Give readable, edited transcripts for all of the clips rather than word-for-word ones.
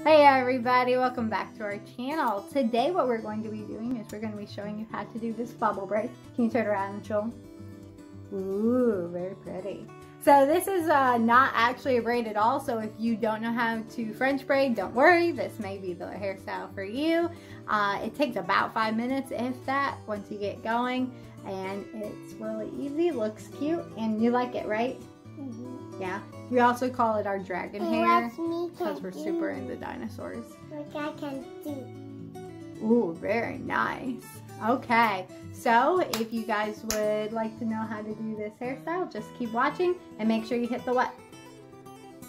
Hey everybody, welcome back to our channel. Today what we're going to be doing is we're going to be showing you how to do this bubble braid. Can you turn around and show them? Ooh, very pretty. So this is not actually a braid at all, so if you don't know how to French braid, don't worry, this may be the hairstyle for you. It takes about 5 minutes, if that, once you get going, and it's really easy, looks cute, and you like it, right? Mm-hmm. Yeah. We also call it our dragon hair because we're super into dinosaurs. Like I can do. Ooh, very nice. Okay, so if you guys would like to know how to do this hairstyle, just keep watching and make sure you hit the what?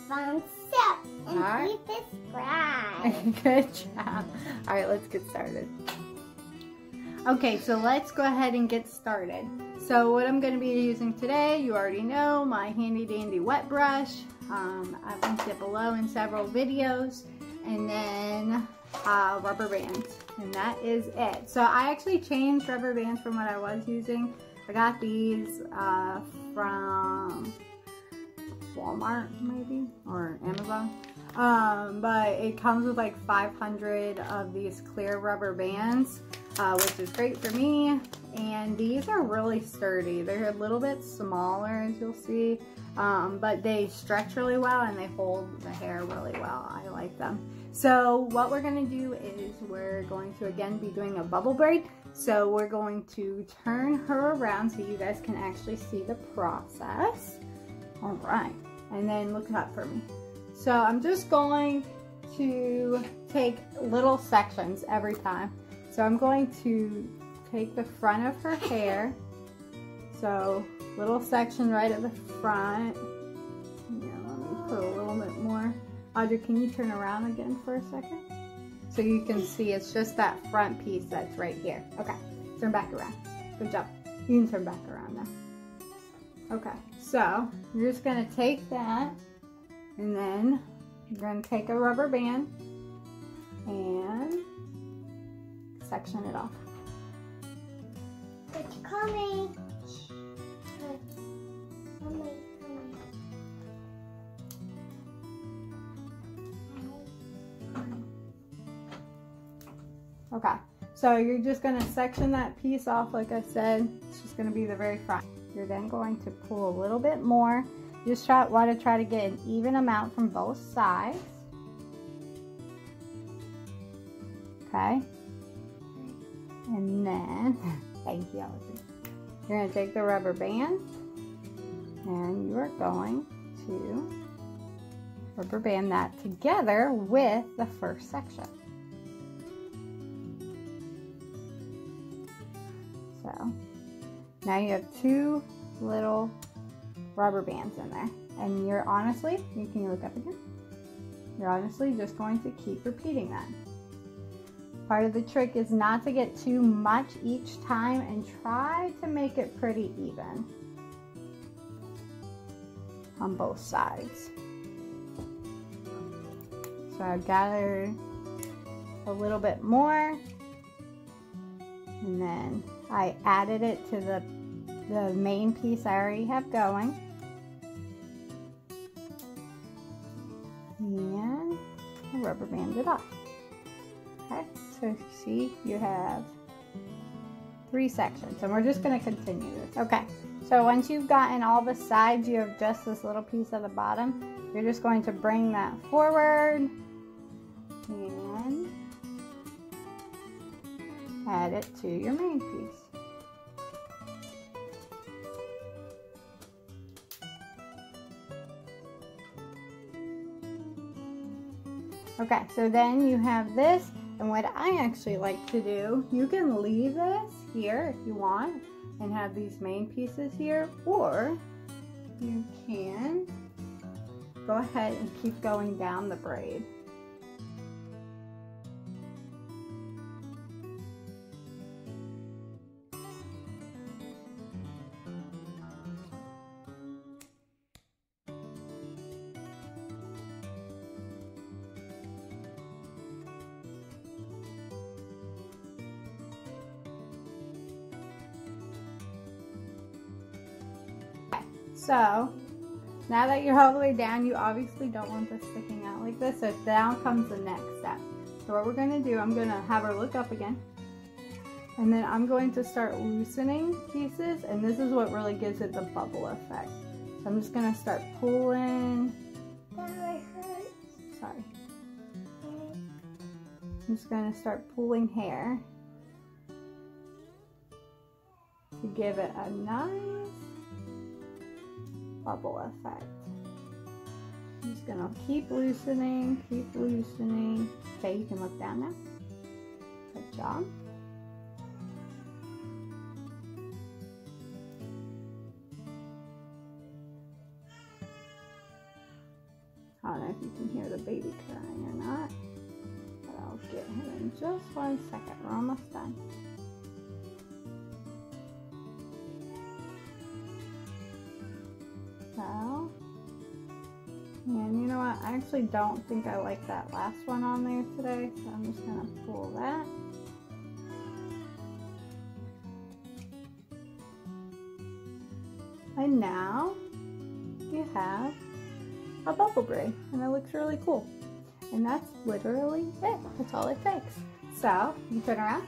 Thumbs up and please subscribe. Good job. All right, let's get started. Okay, so let's go ahead and get started. So what I'm going to be using today, you already know, my handy dandy wet brush. I've linked it below in several videos. And then rubber bands. And that is it. So I actually changed rubber bands from what I was using. I got these from Walmart maybe, or Amazon. But it comes with like 500 of these clear rubber bands, which is great for me. And these are really sturdy. They're a little bit smaller, as you'll see, but they stretch really well and they hold the hair really well. I like them. So what we're going to do is we're going to again be doing a bubble braid. So we're going to turn her around so you guys can actually see the process. All right, and then look up for me. So I'm just going to take little sections every time. So I'm going to take the front of her hair. So little section right at the front. Yeah, let me put a little bit more. Audrey, can you turn around again for a second? So you can see it's just that front piece that's right here. Okay, turn back around. Good job. You can turn back around now. Okay, so you're just gonna take that and then you're gonna take a rubber band and section it off. It's coming. Okay, so you're just going to section that piece off like I said. It's just going to be the very front. You're then going to pull a little bit more. You just want to try to get an even amount from both sides. Okay. And then, thank you, Audrey. You're going to take the rubber band and you are going to rubber band that together with the first section. So now you have two little rubber bands in there, and you're honestly, you can look up again, you're honestly just going to keep repeating that. Part of the trick is not to get too much each time and try to make it pretty even on both sides. So I gathered a little bit more and then I added it to the main piece I already have going. And I rubber band it off. Okay, so see, you have 3 sections, and we're just going to continue this. Okay, so once you've gotten all the sides, you have just this little piece at the bottom. You're just going to bring that forward and add it to your main piece. Okay, so then you have this, and what I actually like to do, you can leave this here if you want and have these main pieces here, or you can go ahead and keep going down the braid. So now that you're all the way down, you obviously don't want this sticking out like like this. So down comes the next step. So what we're going to do, I'm going to have her look up again. And then I'm going to start loosening pieces. And this is what really gives it the bubble effect. So I'm just going to start pulling. Sorry. I'm just going to start pulling hair to give it a nice bubble effect. I'm just going to keep loosening, keep loosening. Okay, you can look down now. Good job. I don't know if you can hear the baby crying or not, but I'll get him in just 1 second. We're almost done. So, and you know what? I actually don't think I like that last one on there today, so I'm just going to pull that. And now you have a bubble braid, and it looks really cool. And that's literally it. That's all it takes. So, you turn around.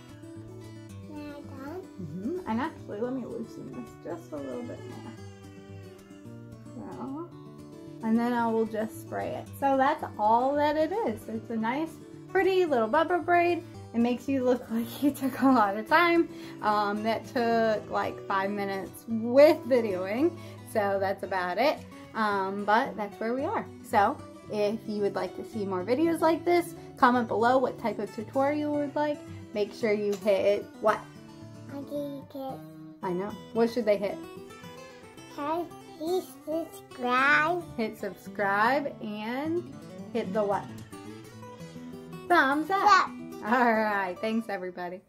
And actually, let me loosen this just a little bit more. So, and then I will just spray it. So that's all that it is. It's a nice, pretty little bubble braid. It makes you look like you took a lot of time. That took like 5 minutes with videoing. So that's about it. But that's where we are. So if you would like to see more videos like this, comment below what type of tutorial you would like. Make sure you hit what? I know. What should they hit? Please subscribe. Hit subscribe and hit the what? Thumbs up. All right. Thanks, everybody.